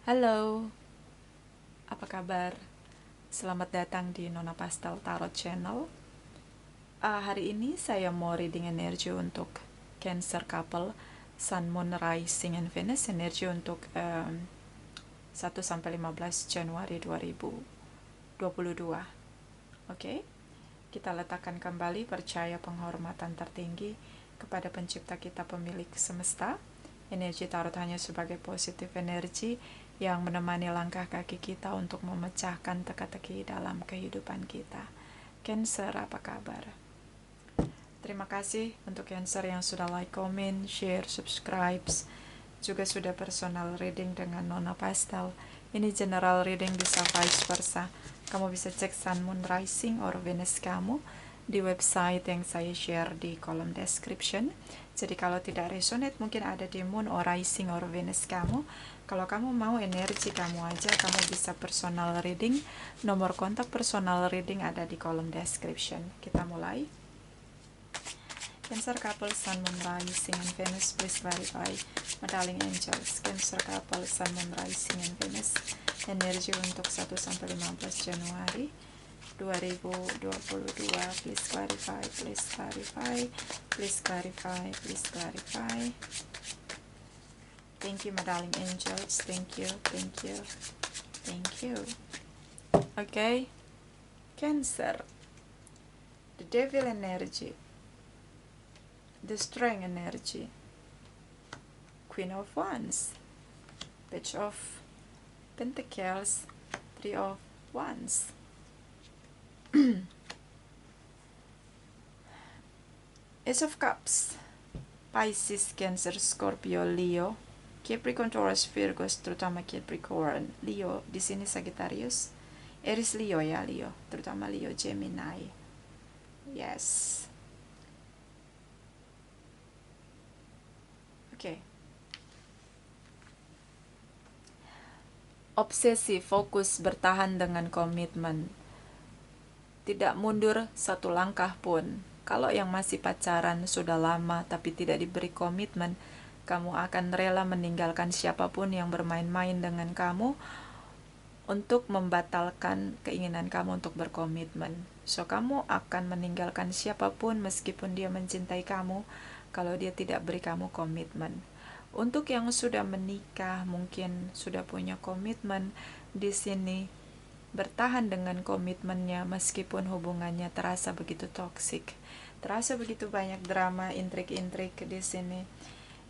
Halo, apa kabar? Selamat datang di Nona Pastel Tarot Channel. Hari ini saya mau reading energi untuk Cancer couple, Sun, Moon, Rising, and Venus. Energi untuk 1-15 Januari 2022. Oke, kita letakkan kembali percaya penghormatan tertinggi kepada pencipta kita, pemilik semesta. Energi tarot hanya sebagai positif energi yang menemani langkah kaki kita untuk memecahkan teka-teki dalam kehidupan kita. Cancer, apa kabar? Terima kasih untuk Cancer yang sudah like, comment, share, subscribe, juga sudah personal reading dengan Nona Pastel. Ini general reading, bisa vice versa. Kamu bisa cek Sun, Moon, Rising, or Venus kamu di website yang saya share di kolom description. Jadi kalau tidak resonate, mungkin ada di Moon or Rising or Venus kamu. Kalau kamu mau energi kamu aja, kamu bisa personal reading. Nomor kontak personal reading ada di kolom description. Kita mulai. Cancer couple, Sun, Moon, Rising, and Venus, please clarify. My darling angels, Cancer couple, Sun, Moon, Rising, and Venus, energi untuk 1-15 Januari 2022. Please clarify, please clarify, please clarify, please clarify. Thank you, my darling angels. Thank you, thank you, thank you. Okay, Cancer, the devil energy, the strength energy, Queen of Wands, Page of Pentacles, Three of Wands. Ace of Cups, Pisces, Cancer, Scorpio, Leo, Capricorn, Taurus, Virgo, terutama Capricorn, Leo, di sini Sagittarius, Aries, Leo ya, Leo, terutama Leo, Gemini. Yes. Oke. Obsesi, fokus, bertahan dengan komitmen. Tidak mundur satu langkah pun. Kalau yang masih pacaran sudah lama tapi tidak diberi komitmen, kamu akan rela meninggalkan siapapun yang bermain-main dengan kamu untuk membatalkan keinginan kamu untuk berkomitmen. So, kamu akan meninggalkan siapapun meskipun dia mencintai kamu kalau dia tidak beri kamu komitmen. Untuk yang sudah menikah, mungkin sudah punya komitmen, di sini bertahan dengan komitmennya meskipun hubungannya terasa begitu toksik, terasa begitu banyak drama, intrik-intrik di sini.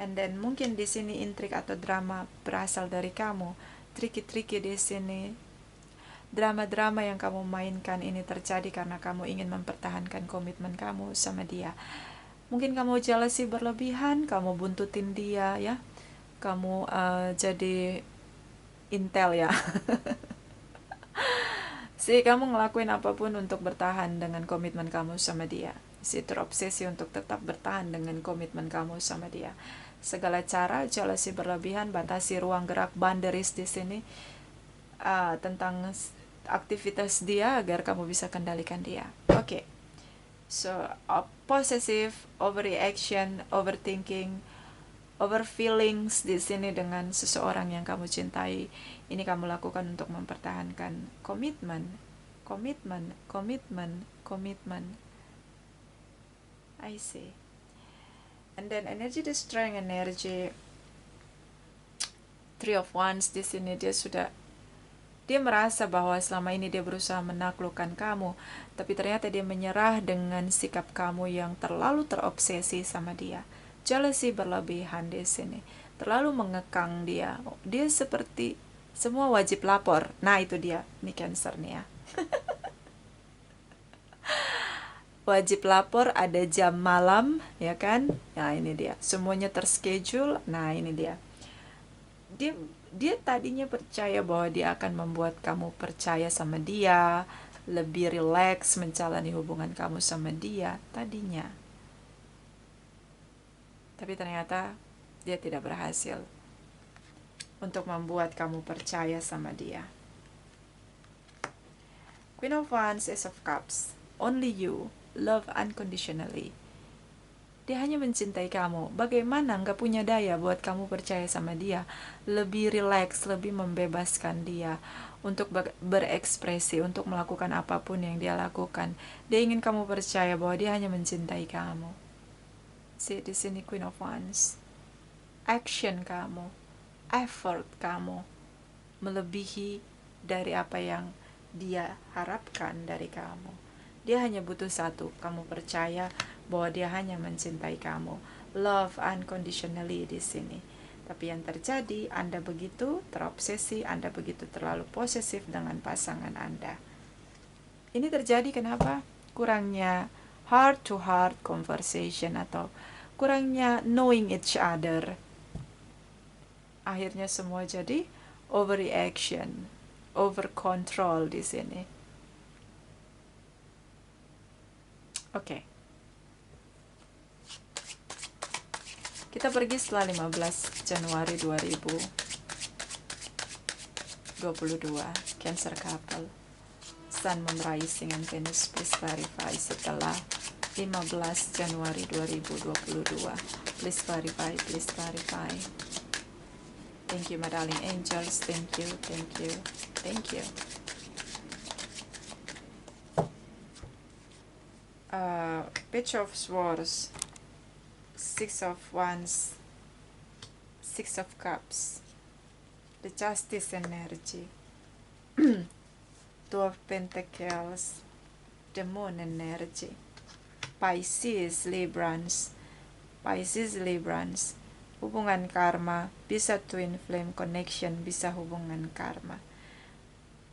And then mungkin di sini intrik atau drama berasal dari kamu. Triki-triki di sini, drama-drama yang kamu mainkan ini terjadi karena kamu ingin mempertahankan komitmen kamu sama dia. Mungkin kamu jealousy berlebihan, kamu buntutin dia ya, kamu jadi intel ya. Kamu ngelakuin apapun untuk bertahan dengan komitmen kamu sama dia. Terobsesi untuk tetap bertahan dengan komitmen kamu sama dia. Segala cara, jealousy berlebihan, batasi ruang gerak, boundaries di sini, tentang aktivitas dia agar kamu bisa kendalikan dia. Oke. So, possessive, overreaction, overthinking, overfeelings di sini dengan seseorang yang kamu cintai. Ini kamu lakukan untuk mempertahankan komitmen, komitmen, komitmen, komitmen. I see. And then energy, the strength energy, Three of Wands di sini, dia merasa bahwa selama ini dia berusaha menaklukkan kamu, tapi ternyata dia menyerah dengan sikap kamu yang terlalu terobsesi sama dia. Jealousy berlebihan di sini, terlalu mengekang dia. Dia seperti semua wajib lapor. Nah, itu dia, nih Cancer nih ya. Wajib lapor, ada jam malam, ya kan? Nah, ini dia. Semuanya terschedule. Nah, ini dia. Dia tadinya percaya bahwa dia akan membuat kamu percaya sama dia, lebih rileks menjalani hubungan kamu sama dia tadinya. Tapi ternyata dia tidak berhasil untuk membuat kamu percaya sama dia. Queen of Wands, Ace of Cups, only you, love unconditionally. Dia hanya mencintai kamu. Bagaimana nggak punya daya buat kamu percaya sama dia? Lebih rileks, lebih membebaskan dia untuk berekspresi, untuk melakukan apapun yang dia lakukan. Dia ingin kamu percaya bahwa dia hanya mencintai kamu. See, di sini Queen of Wands. Action kamu, effort kamu melebihi dari apa yang dia harapkan dari kamu. Dia hanya butuh satu, kamu percaya bahwa dia hanya mencintai kamu. Love unconditionally di sini. Tapi yang terjadi, Anda begitu terobsesi, Anda begitu terlalu posesif dengan pasangan Anda. Ini terjadi kenapa? Kurangnya heart to heart conversation atau kurangnya knowing each other. Akhirnya semua jadi overreaction, over control di sini. Oke. Kita pergi setelah 15 Januari 2022. Cancer couple. Sun, Moon, Rising, and Venus. Please clarify setelah 15 Januari 2022. Please clarify, please clarify. Thank you, my darling angels. Thank you, thank you, thank you. Page of Swords, Six of Wands, Six of Cups, the Justice energy, Two of Pentacles, the Moon energy, Pisces, Librans, hubungan karma, bisa twin flame connection, bisa hubungan karma.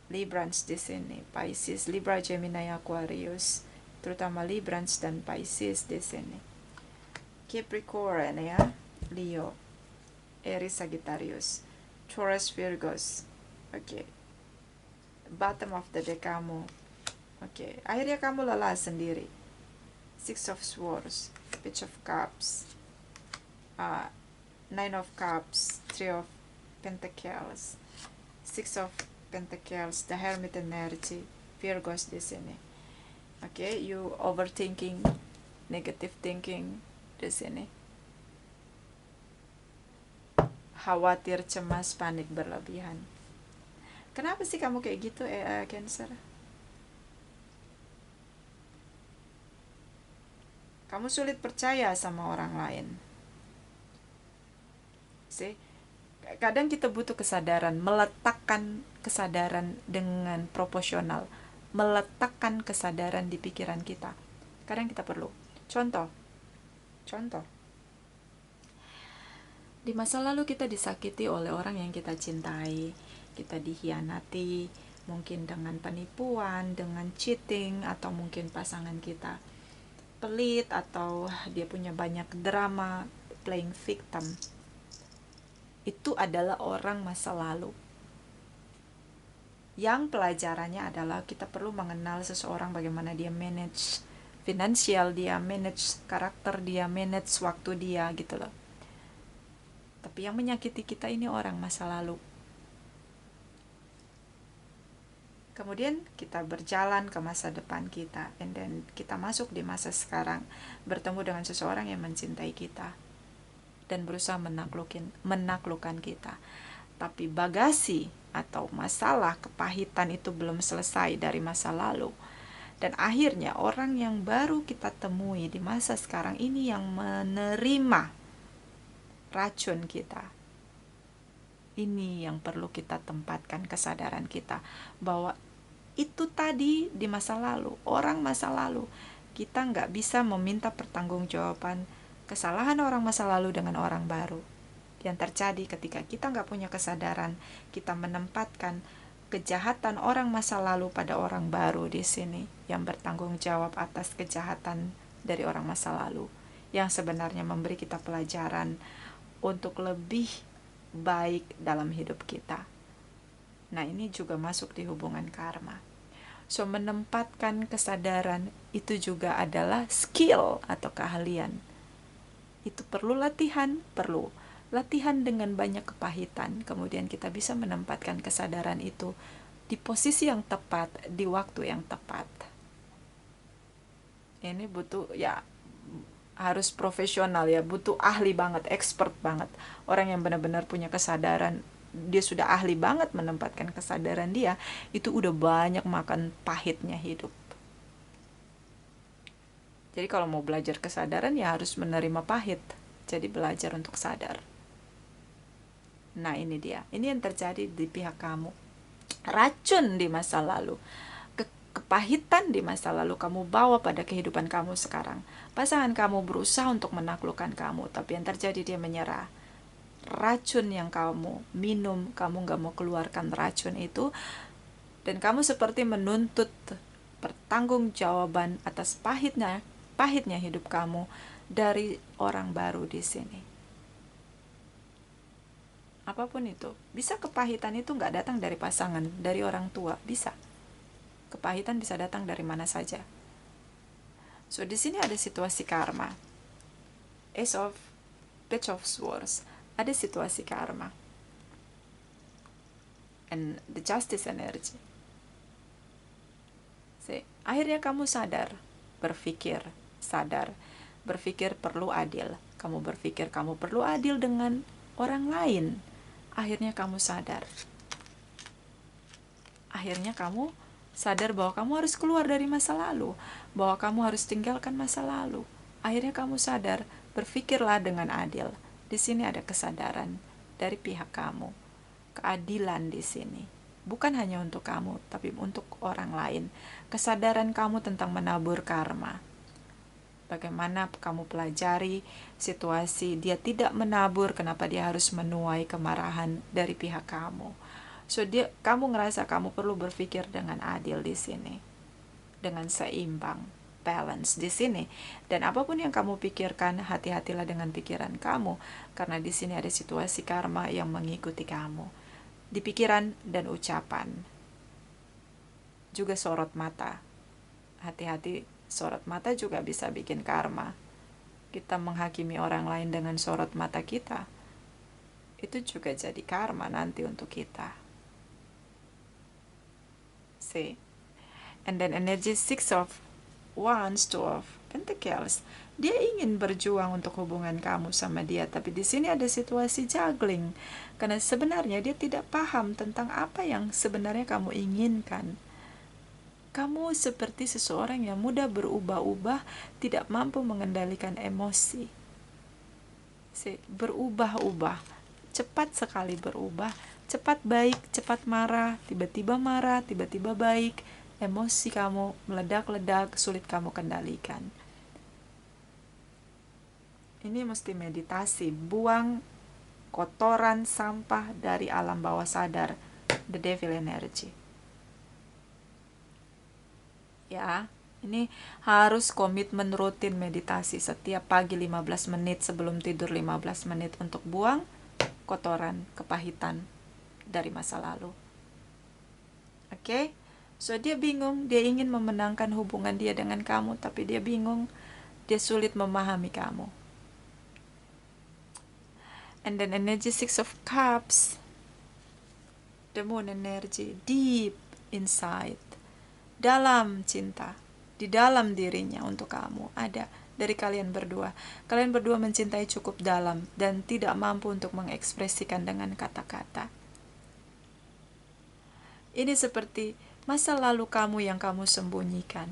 Librans di sini, Pisces, Libra, Gemini, Aquarius, terutama Librans dan Pisces di sini. Capricorn ya, Leo, Aries, Sagittarius, Taurus, Virgos. Oke. Bottom of the deck kamu. Oke. Akhirnya kamu lelah sendiri. Six of Swords, Page of Cups, Nine of Cups, Three of Pentacles, Six of Pentacles, the Hermit energy, Virgos di sini. Oke, you overthinking, negative thinking di sini. Khawatir, cemas, panik berlebihan. Kenapa sih kamu kayak gitu, Cancer? Kamu sulit percaya sama orang lain. See? Kadang kita butuh kesadaran, meletakkan kesadaran dengan proporsional, meletakkan kesadaran di pikiran kita. Kadang kita perlu. Contoh. Di masa lalu kita disakiti oleh orang yang kita cintai, kita dikhianati, mungkin dengan penipuan, dengan cheating, atau mungkin pasangan kita pelit, atau dia punya banyak drama, playing victim. Itu adalah orang masa lalu. Yang pelajarannya adalah kita perlu mengenal seseorang, bagaimana dia manage finansial dia, manage karakter dia, manage waktu dia gitu loh. Tapi yang menyakiti kita ini orang masa lalu. Kemudian kita berjalan ke masa depan kita, and then kita masuk di masa sekarang, bertemu dengan seseorang yang mencintai kita dan berusaha menaklukkan kita. Tapi bagasi atau masalah kepahitan itu belum selesai dari masa lalu. Dan akhirnya orang yang baru kita temui di masa sekarang ini yang menerima racun kita. Ini yang perlu kita tempatkan kesadaran kita, bahwa itu tadi di masa lalu, orang masa lalu. Kita nggak bisa meminta pertanggungjawaban kesalahan orang masa lalu dengan orang baru. Yang terjadi ketika kita nggak punya kesadaran, kita menempatkan kejahatan orang masa lalu pada orang baru di sini, yang bertanggung jawab atas kejahatan dari orang masa lalu, yang sebenarnya memberi kita pelajaran untuk lebih baik dalam hidup kita. Nah, ini juga masuk di hubungan karma. So, menempatkan kesadaran itu juga adalah skill atau keahlian. Itu perlu latihan dengan banyak kepahitan. Kemudian kita bisa menempatkan kesadaran itu di posisi yang tepat, di waktu yang tepat. Ini butuh ya harus profesional ya, butuh ahli banget, expert banget. Orang yang benar-benar punya kesadaran, dia sudah ahli banget menempatkan kesadaran dia, itu udah banyak makan pahitnya hidup. Jadi kalau mau belajar kesadaran ya harus menerima pahit. Jadi belajar untuk sadar. Nah ini dia, ini yang terjadi di pihak kamu. Racun di masa lalu, kepahitan di masa lalu kamu bawa pada kehidupan kamu sekarang. Pasangan kamu berusaha untuk menaklukkan kamu, tapi yang terjadi dia menyerah. Racun yang kamu minum, kamu gak mau keluarkan racun itu, dan kamu seperti menuntut pertanggungjawaban atas pahitnya hidup kamu dari orang baru di sini. Apapun itu, bisa kepahitan itu nggak datang dari pasangan, dari orang tua, bisa. Kepahitan bisa datang dari mana saja. So di sini ada situasi karma. Ace of Page of Swords, ada situasi karma. And the Justice energy. Akhirnya kamu sadar, berpikir perlu adil. Kamu berpikir kamu perlu adil dengan orang lain. Akhirnya kamu sadar. Akhirnya kamu sadar bahwa kamu harus keluar dari masa lalu, bahwa kamu harus tinggalkan masa lalu. Akhirnya kamu sadar, berpikirlah dengan adil. Di sini ada kesadaran dari pihak kamu. Keadilan di sini. Bukan hanya untuk kamu, tapi untuk orang lain. Kesadaran kamu tentang menabur karma. Bagaimana kamu pelajari situasi dia tidak menabur, kenapa dia harus menuai kemarahan dari pihak kamu. So kamu ngerasa kamu perlu berpikir dengan adil di sini, dengan seimbang, balance di sini. Dan apapun yang kamu pikirkan, hati-hatilah dengan pikiran kamu, karena di sini ada situasi karma yang mengikuti kamu. Di pikiran dan ucapan. Juga sorot mata. Hati-hati, sorot mata juga bisa bikin karma. Kita menghakimi orang lain dengan sorot mata kita. Itu juga jadi karma nanti untuk kita. See? And then energy 6 of Wands, 2 of Pentacles. Dia ingin berjuang untuk hubungan kamu sama dia, tapi di sini ada situasi juggling. Karena sebenarnya dia tidak paham tentang apa yang sebenarnya kamu inginkan. Kamu seperti seseorang yang mudah berubah-ubah, tidak mampu mengendalikan emosi. Berubah-ubah, cepat sekali berubah, cepat baik, cepat marah, tiba-tiba baik, emosi kamu meledak-ledak, sulit kamu kendalikan. Ini mesti meditasi, buang kotoran sampah dari alam bawah sadar, the devil energy. Ya, ini harus komitmen rutin meditasi setiap pagi 15 menit, sebelum tidur 15 menit untuk buang kotoran, kepahitan dari masa lalu. Oke? So dia bingung, dia ingin memenangkan hubungan dia dengan kamu, tapi dia bingung, dia sulit memahami kamu. And then energy 6 of Cups, the Moon energy, deep inside, dalam cinta, di dalam dirinya untuk kamu ada dari kalian berdua. Kalian berdua mencintai cukup dalam dan tidak mampu untuk mengekspresikan dengan kata-kata. Ini seperti masa lalu kamu yang kamu sembunyikan.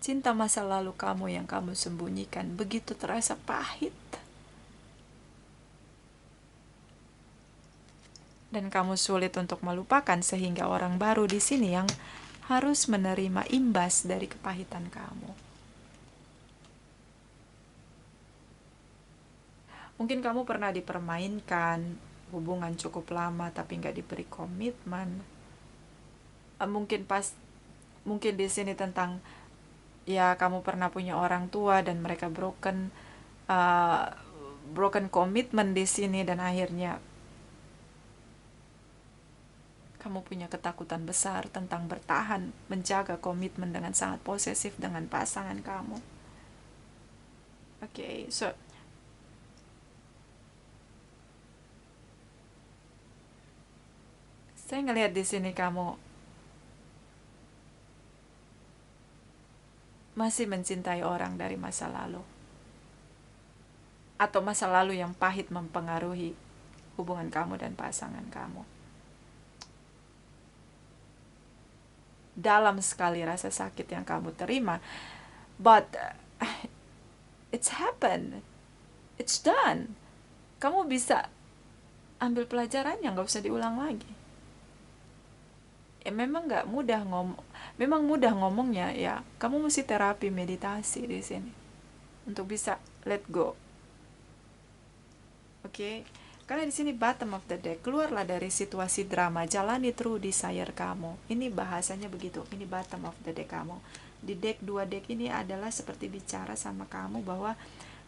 Cinta masa lalu kamu yang kamu sembunyikan begitu terasa pahit. Dan kamu sulit untuk melupakan, sehingga orang baru di sini yang harus menerima imbas dari kepahitan kamu. Mungkin kamu pernah dipermainkan, hubungan cukup lama tapi nggak diberi komitmen. Mungkin di sini tentang ya kamu pernah punya orang tua dan mereka broken komitmen di sini, dan akhirnya kamu punya ketakutan besar tentang bertahan, menjaga komitmen dengan sangat posesif dengan pasangan kamu. Oke, so saya ngelihat di sini kamu masih mencintai orang dari masa lalu, atau masa lalu yang pahit mempengaruhi hubungan kamu dan pasangan kamu. Dalam sekali rasa sakit yang kamu terima, but it's happened, it's done. Kamu bisa ambil pelajarannya, nggak usah diulang lagi. Memang nggak mudah memang mudah ngomongnya ya. Kamu mesti terapi meditasi di sini untuk bisa let go. Oke? Karena di sini bottom of the deck, keluarlah dari situasi drama, jalani true desire kamu. Ini bahasanya begitu. Ini bottom of the deck kamu. Di deck 2 deck ini adalah seperti bicara sama kamu bahwa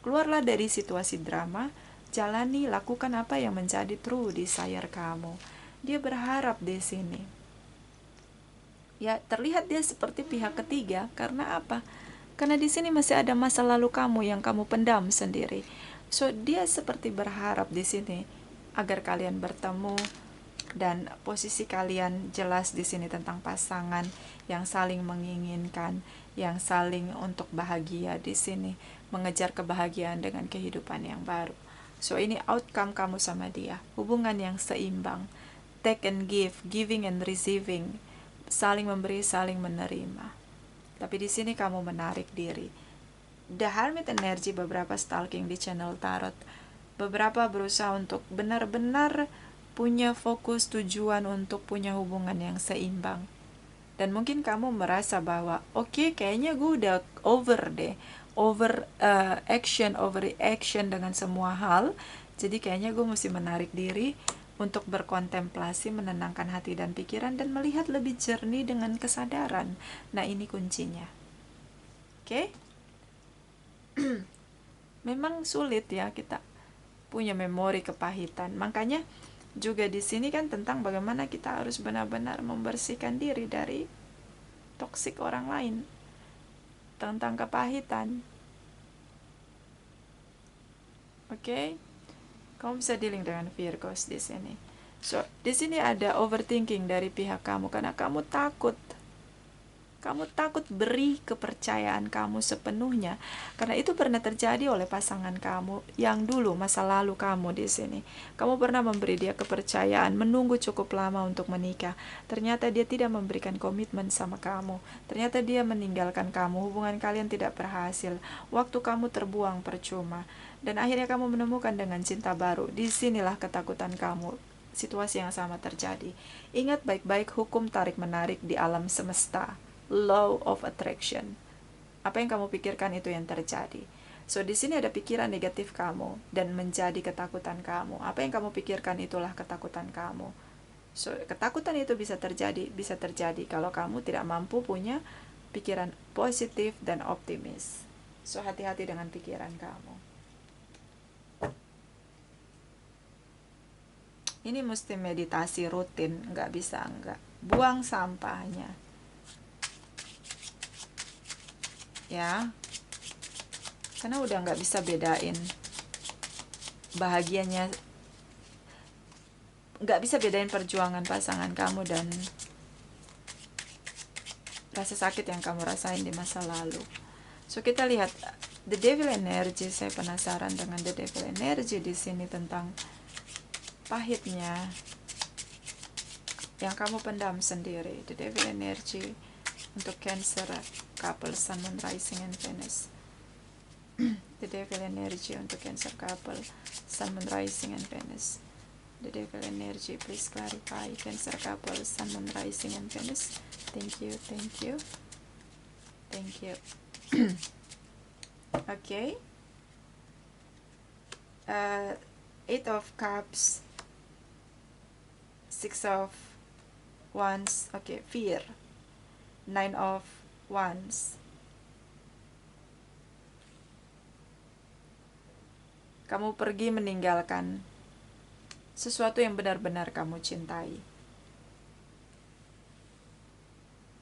keluarlah dari situasi drama, jalani, lakukan apa yang menjadi true desire kamu. Dia berharap di sini. Ya, terlihat dia seperti pihak ketiga. Karena apa? Karena di sini masih ada masa lalu kamu yang kamu pendam sendiri. So, dia seperti berharap di sini agar kalian bertemu dan posisi kalian jelas di sini tentang pasangan yang saling menginginkan, yang saling untuk bahagia di sini, mengejar kebahagiaan dengan kehidupan yang baru. So, ini outcome kamu sama dia, hubungan yang seimbang, take and give, giving and receiving, saling memberi, saling menerima. Tapi di sini kamu menarik diri. The Hermit energy, beberapa stalking di channel tarot, beberapa berusaha untuk benar-benar punya fokus tujuan untuk punya hubungan yang seimbang. Dan mungkin kamu merasa bahwa oke, kayaknya gue udah over reaction dengan semua hal. Jadi kayaknya gue mesti menarik diri untuk berkontemplasi, menenangkan hati dan pikiran, dan melihat lebih jernih dengan kesadaran. Nah, ini kuncinya. Oke? Memang sulit ya kita punya memori kepahitan. Makanya juga di sini kan tentang bagaimana kita harus benar-benar membersihkan diri dari toksik orang lain, tentang kepahitan. Oke? Kamu bisa dealing dengan Virgos di sini. So, di sini ada overthinking dari pihak kamu karena kamu takut. Kamu takut beri kepercayaan kamu sepenuhnya, karena itu pernah terjadi oleh pasangan kamu yang dulu, masa lalu kamu di sini. Kamu pernah memberi dia kepercayaan, menunggu cukup lama untuk menikah. Ternyata dia tidak memberikan komitmen sama kamu. Ternyata dia meninggalkan kamu. Hubungan kalian tidak berhasil. Waktu kamu terbuang percuma. Dan akhirnya kamu menemukan dengan cinta baru. Disinilah ketakutan kamu. Situasi yang sama terjadi. Ingat baik-baik hukum tarik-menarik di alam semesta. Law of attraction. Apa yang kamu pikirkan itu yang terjadi. So, di sini ada pikiran negatif kamu dan menjadi ketakutan kamu. Apa yang kamu pikirkan itulah ketakutan kamu. So, ketakutan itu bisa terjadi kalau kamu tidak mampu punya pikiran positif dan optimis. So, hati-hati dengan pikiran kamu. Ini mesti meditasi rutin, nggak bisa enggak. Buang sampahnya. Ya, karena udah nggak bisa bedain bahagianya, nggak bisa bedain perjuangan pasangan kamu dan rasa sakit yang kamu rasain di masa lalu. So, kita lihat the devil energy. Saya penasaran dengan the devil energy di sini tentang pahitnya yang kamu pendam sendiri. The devil energy untuk Cancer couple, Sun, Moon, Rising, and Venus. The devil energy untuk Cancer couple, Sun, Moon, Rising, and Venus. The devil energy, please clarify. Cancer couple, Sun, Moon, Rising, and Venus. Thank you, thank you, thank you. Okay. Eight of Cups, Six of Wands. Okay, fear. Nine of Wands. Kamu pergi meninggalkan sesuatu yang benar-benar kamu cintai.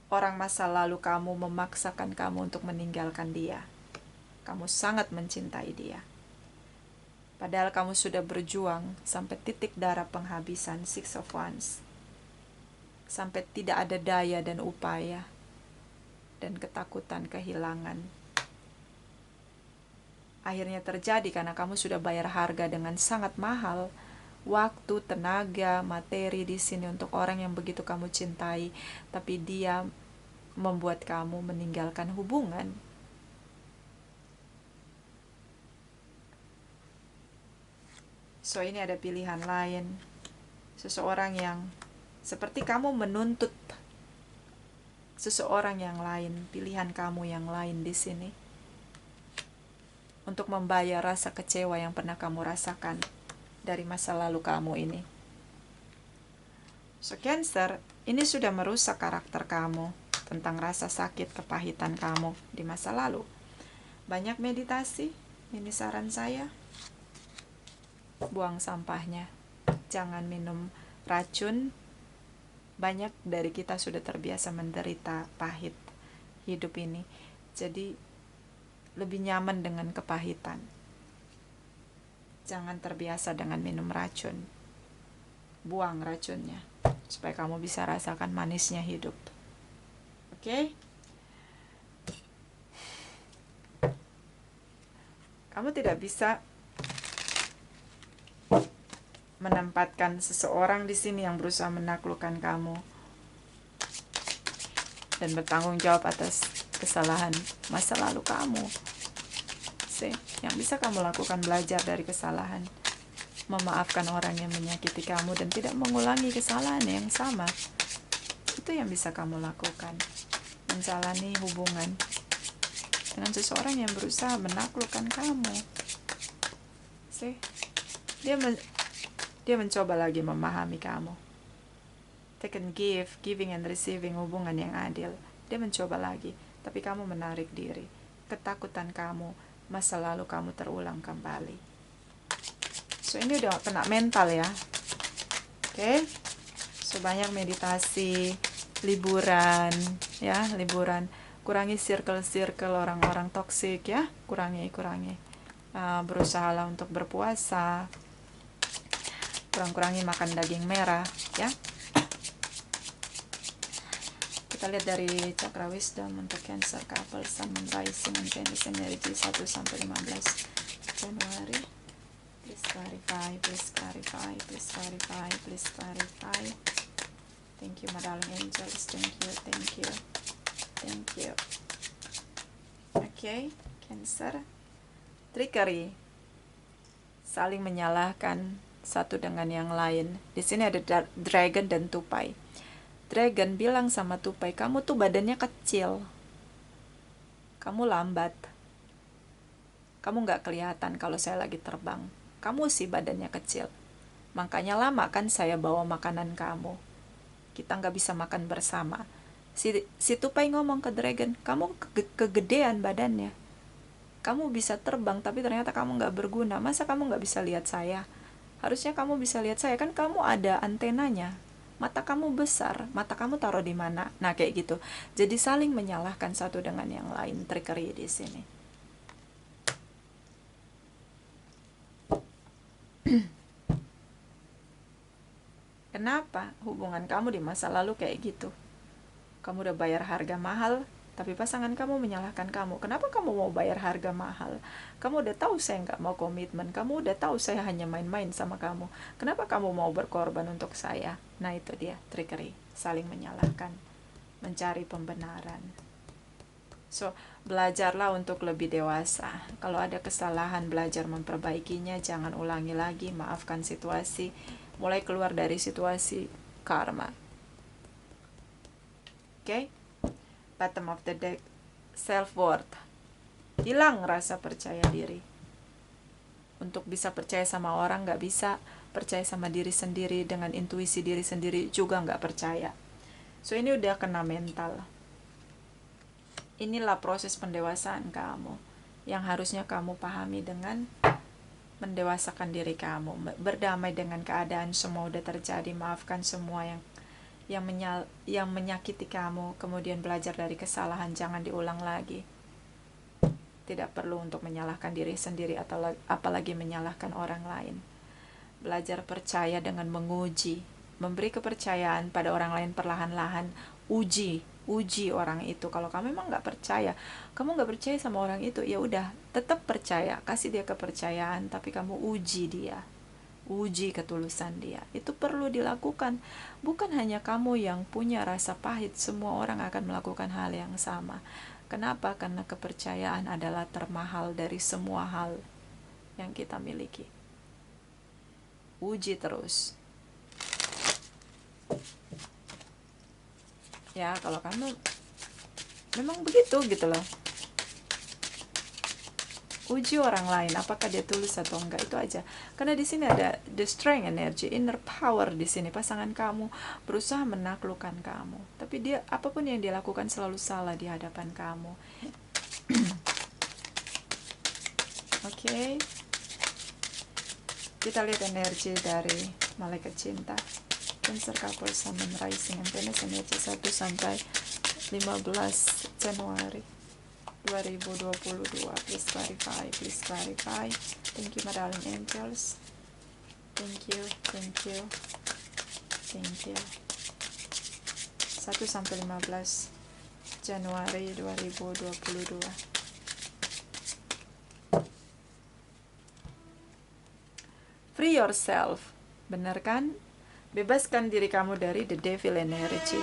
Orang masa lalu kamu memaksakan kamu untuk meninggalkan dia. Kamu sangat mencintai dia. Padahal kamu sudah berjuang sampai titik darah penghabisan, Six of Wands. Sampai tidak ada daya dan upaya. dan ketakutan kehilangan. Akhirnya terjadi karena kamu sudah bayar harga dengan sangat mahal. Waktu, tenaga, materi di sini untuk orang yang begitu kamu cintai, tapi dia membuat kamu meninggalkan hubungan. So ini ada pilihan lain. Seseorang yang seperti kamu menuntut seseorang yang lain, pilihan kamu yang lain di sini, untuk membayar rasa kecewa yang pernah kamu rasakan dari masa lalu kamu ini. So Cancer, ini sudah merusak karakter kamu tentang rasa sakit, kepahitan kamu di masa lalu. Banyak meditasi, ini saran saya. Buang sampahnya, jangan minum racun. Banyak dari kita sudah terbiasa menderita pahit hidup ini, jadi lebih nyaman dengan kepahitan. Jangan terbiasa dengan minum racun. Buang racunnya supaya kamu bisa rasakan manisnya hidup. Oke? Kamu tidak bisa menempatkan seseorang di sini yang berusaha menaklukkan kamu dan bertanggung jawab atas kesalahan masa lalu kamu. Yang bisa kamu lakukan, belajar dari kesalahan, memaafkan orang yang menyakiti kamu dan tidak mengulangi kesalahan yang sama. Itu yang bisa kamu lakukan. Menjalani hubungan dengan seseorang yang berusaha menaklukkan kamu. Dia mencoba lagi memahami kamu. Take and give, giving and receiving, hubungan yang adil. Dia mencoba lagi, tapi kamu menarik diri. Ketakutan kamu, masa lalu kamu terulang kembali. So ini udah kena mental ya. Oke? So banyak meditasi, liburan, ya, liburan. Kurangi circle-circle orang-orang toksik ya, kurangi. Berusahalah untuk berpuasa. Kurang-kurangi makan daging merah ya. Kita lihat dari Chakra Wisdom untuk Cancer couple, Sun, Moon, Rising, and Venus energy 1 sampai 15 Januari. Please clarify, please clarify, please clarify, please clarify. Thank you, my darling angels. Thank you, thank you, thank you. Okay, Cancer. Trickery. Saling menyalahkan satu dengan yang lain. Di sini ada dragon dan tupai. Dragon bilang sama tupai, kamu tuh badannya kecil, kamu lambat, kamu nggak kelihatan kalau saya lagi terbang. Kamu sih badannya kecil, makanya lama kan saya bawa makanan kamu. Kita nggak bisa makan bersama. Si tupai ngomong ke dragon, kamu kegedean badannya, kamu bisa terbang tapi ternyata kamu nggak berguna. Masa kamu nggak bisa lihat saya? Harusnya kamu bisa lihat saya, kan kamu ada antenanya. Mata kamu besar, mata kamu taruh di mana? Nah, kayak gitu. Jadi saling menyalahkan satu dengan yang lain, trickery di sini. Kenapa hubungan kamu di masa lalu kayak gitu? Kamu udah bayar harga mahal, tapi pasangan kamu menyalahkan kamu. Kenapa kamu mau bayar harga mahal? Kamu udah tahu saya nggak mau komitmen. Kamu udah tahu saya hanya main-main sama kamu. Kenapa kamu mau berkorban untuk saya? Nah itu dia, trickery. Saling menyalahkan. Mencari pembenaran. So, belajarlah untuk lebih dewasa. Kalau ada kesalahan, belajar memperbaikinya. Jangan ulangi lagi. Maafkan situasi. Mulai keluar dari situasi karma. Oke? Bottom of the deck, self-worth. Hilang rasa percaya diri. Untuk bisa percaya sama orang nggak bisa, percaya sama diri sendiri, dengan intuisi diri sendiri juga nggak percaya. So ini udah kena mental. Inilah proses pendewasaan kamu, yang harusnya kamu pahami dengan mendewasakan diri kamu, berdamai dengan keadaan semua udah terjadi, maafkan semua yang menyakiti kamu, kemudian belajar dari kesalahan, jangan diulang lagi. Tidak perlu untuk menyalahkan diri sendiri atau apalagi menyalahkan orang lain. Belajar percaya dengan menguji, memberi kepercayaan pada orang lain perlahan-lahan, uji Uji orang itu. Kalau kamu memang nggak percaya, kamu nggak percaya sama orang itu, ya udah, tetap percaya, kasih dia kepercayaan, tapi kamu uji dia, uji ketulusan dia. Itu perlu dilakukan. Bukan hanya kamu yang punya rasa pahit, semua orang akan melakukan hal yang sama. Kenapa? Karena kepercayaan adalah termahal dari semua hal yang kita miliki. Uji terus. Ya, kalau kamu memang begitu gitu loh. Uji orang lain, apakah dia tulus atau enggak, itu aja. Karena di sini ada the strength energy, inner power di sini. Pasangan kamu berusaha menaklukkan kamu, tapi dia apapun yang dia lakukan selalu salah di hadapan kamu. Oke. Kita lihat energi dari malaikat cinta. Cancer couple Sun and Rising and Venus energi 1 sampai 15 Januari 2022. Please clarify, please clarify. Thank you, my darling angels. Thank you, thank you, thank you. 1 sampai 15 Januari 2022. Free yourself. Benar kan? Bebaskan diri kamu dari the devil energy.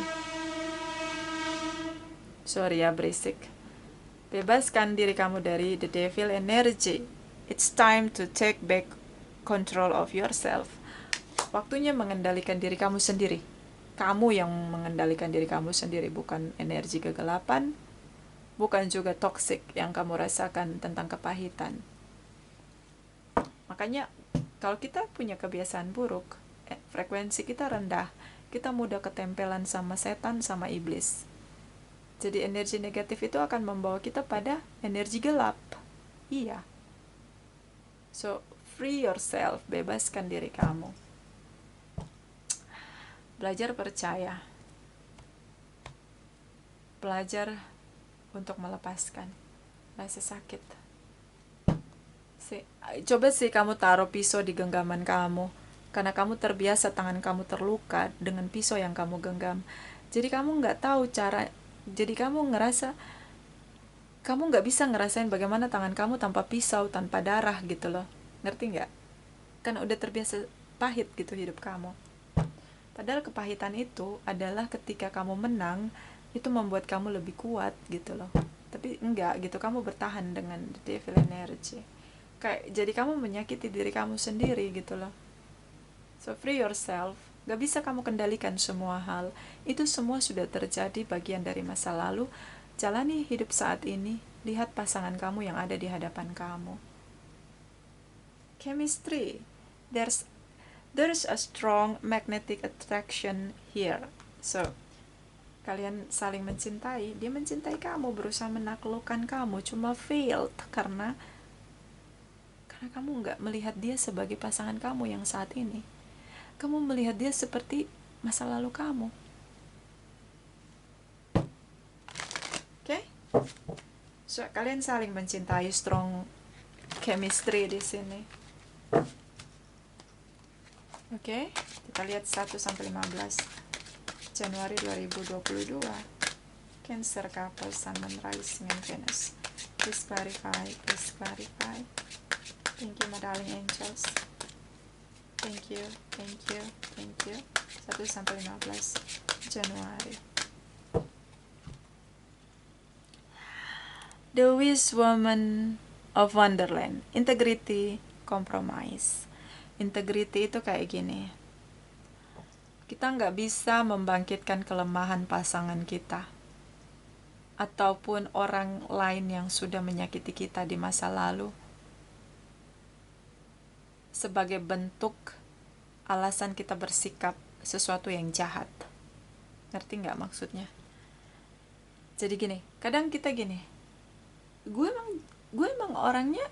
Sorry ya, berisik. Bebaskan diri kamu dari the devil energy. It's time to take back control of yourself. Waktunya mengendalikan diri kamu sendiri. Kamu yang mengendalikan diri kamu sendiri, bukan energi kegelapan, bukan juga toxic yang kamu rasakan tentang kepahitan. Makanya kalau kita punya kebiasaan buruk, frekuensi kita rendah, kita mudah ketempelan sama setan, sama iblis. Jadi energi negatif itu akan membawa kita pada energi gelap. Iya. So, free yourself, bebaskan diri kamu. Belajar percaya. Belajar untuk melepaskan rasa sakit. Coba sih kamu taruh pisau di genggaman kamu, karena kamu terbiasa tangan kamu terluka dengan pisau yang kamu genggam. Jadi kamu nggak tahu cara, jadi kamu ngerasa kamu nggak bisa ngerasain bagaimana tangan kamu tanpa pisau, tanpa darah gitu loh. Ngerti nggak? Kan udah terbiasa pahit gitu hidup kamu. Padahal kepahitan itu adalah ketika kamu menang, itu membuat kamu lebih kuat gitu loh. Tapi enggak gitu, kamu bertahan dengan the devil energy. Jadi kamu menyakiti diri kamu sendiri gitu loh. So free yourself. Gak bisa kamu kendalikan semua hal. Itu semua sudah terjadi, bagian dari masa lalu. Jalani hidup saat ini. Lihat pasangan kamu yang ada di hadapan kamu. Chemistry. There's a strong magnetic attraction here. So kalian saling mencintai. Dia mencintai kamu, berusaha menaklukkan kamu, cuma failed karena kamu nggak melihat dia sebagai pasangan kamu yang saat ini. Kamu melihat dia seperti masa lalu kamu. Oke? So, kalian saling mencintai, strong chemistry di sini. Oke? Kita lihat 1 sampai 15 Januari 2022. Cancer couple Sun and Rising and Venus. Please clarify, please clarify. Thank you, my darling angels. Thank you, thank you, thank you. 1 sampai 15 Januari. The Wise Woman of Wonderland. Integrity, compromise. Integrity itu kayak gini. Kita nggak bisa membangkitkan kelemahan pasangan kita ataupun orang lain yang sudah menyakiti kita di masa lalu sebagai bentuk alasan kita bersikap sesuatu yang jahat. Ngerti nggak maksudnya? Jadi gini, kadang kita gini, gue emang orangnya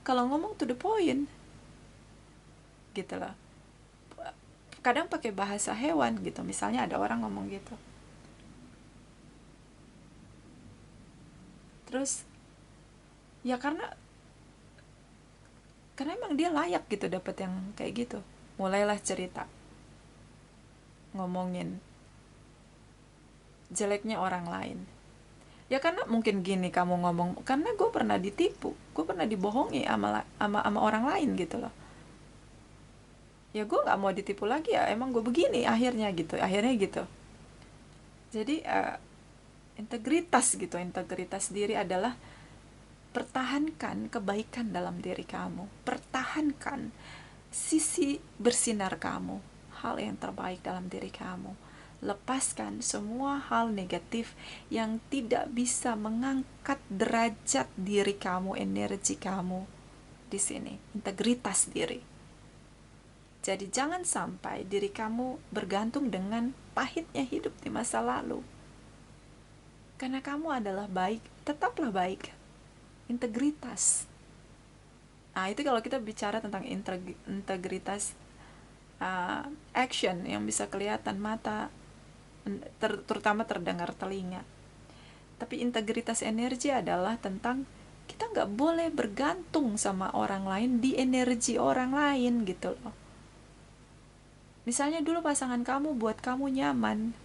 kalau ngomong to the point gitu loh. Kadang pakai bahasa hewan gitu, misalnya ada orang ngomong gitu, terus ya karena emang dia layak gitu dapat yang kayak gitu. Mulailah cerita ngomongin jeleknya orang lain. Ya karena mungkin gini kamu ngomong, karena gue pernah ditipu, gue pernah dibohongi sama orang lain gitu loh. Ya gue nggak mau ditipu lagi, ya emang gue begini akhirnya gitu. Jadi integritas diri adalah pertahankan kebaikan dalam diri kamu, pertahankan sisi bersinar kamu, hal yang terbaik dalam diri kamu. Lepaskan semua hal negatif yang tidak bisa mengangkat derajat diri kamu, energi kamu. Di sini integritas diri. Jadi jangan sampai diri kamu bergantung dengan pahitnya hidup di masa lalu. Karena kamu adalah baik, tetaplah baik. Integritas. Nah, itu kalau kita bicara tentang integritas action yang bisa kelihatan mata, terutama terdengar telinga. Tapi integritas energi adalah tentang kita nggak boleh bergantung sama orang lain, di energi orang lain gitu loh. Misalnya dulu pasangan kamu buat kamu nyaman,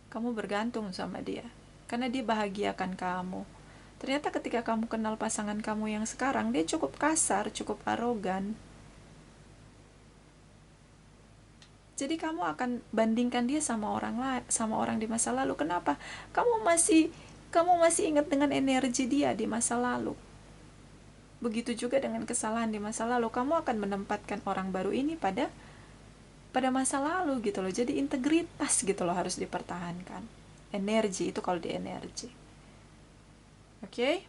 kamu bergantung sama dia karena dia bahagiakan kamu. Ternyata ketika kamu kenal pasangan kamu yang sekarang, dia cukup kasar, cukup arogan. Jadi kamu akan bandingkan dia sama orang lain, sama orang di masa lalu. Kenapa? Kamu masih ingat dengan energi dia di masa lalu. Begitu juga dengan kesalahan di masa lalu, kamu akan menempatkan orang baru ini pada masa lalu gitu loh. Jadi integritas gitu loh harus dipertahankan. Energi itu kalau di energi. Oke?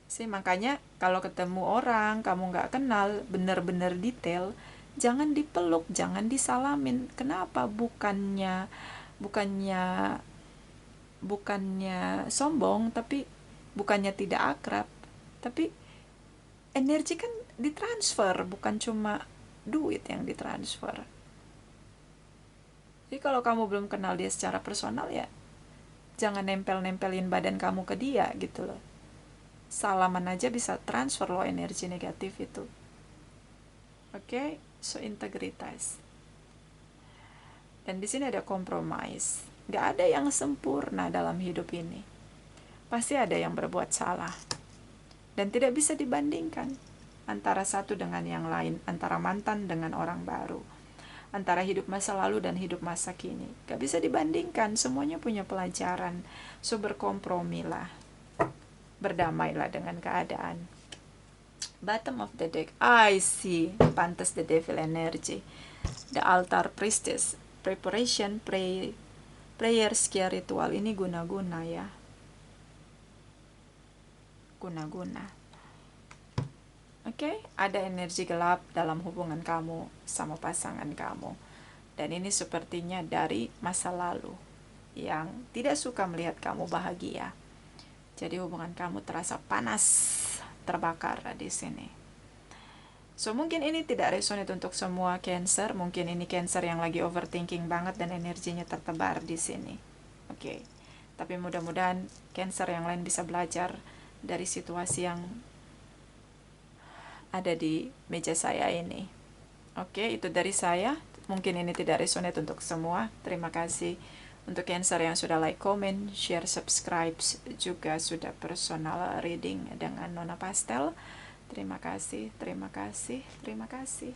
Sih makanya kalau ketemu orang kamu nggak kenal benar-benar detail, jangan dipeluk, jangan disalamin. Kenapa? Bukannya sombong, tapi bukannya tidak akrab, tapi energi kan ditransfer, bukan cuma duit yang ditransfer. Jadi kalau kamu belum kenal dia secara personal, ya jangan nempelin badan kamu ke dia gitu loh. Salaman aja bisa transfer loh energi negatif itu. Oke, so integritas. Dan di sini ada compromise. Gak ada yang sempurna dalam hidup ini. Pasti ada yang berbuat salah. Dan tidak bisa dibandingkan antara satu dengan yang lain, antara mantan dengan orang baru, antara hidup masa lalu dan hidup masa kini. Gak bisa dibandingkan, semuanya punya pelajaran. So berkompromilah, berdamailah dengan keadaan. Bottom of the deck, I see, pantas the devil energy. The altar priestess, preparation, prayer, scare ritual. Ini guna-guna ya. Guna-guna. Oke, ada energi gelap dalam hubungan kamu sama pasangan kamu. Dan ini sepertinya dari masa lalu yang tidak suka melihat kamu bahagia. Jadi hubungan kamu terasa panas, terbakar di sini. So mungkin ini tidak resonate untuk semua Cancer, mungkin ini Cancer yang lagi overthinking banget dan energinya tertebar di sini. Oke. Tapi mudah-mudahan Cancer yang lain bisa belajar dari situasi yang ada di meja saya ini. Oke, itu dari saya. Mungkin ini tidak resonate untuk semua. Terima kasih untuk Cancer yang sudah like, comment, share, subscribe, juga sudah personal reading dengan Nona Pastel. Terima kasih, terima kasih, terima kasih.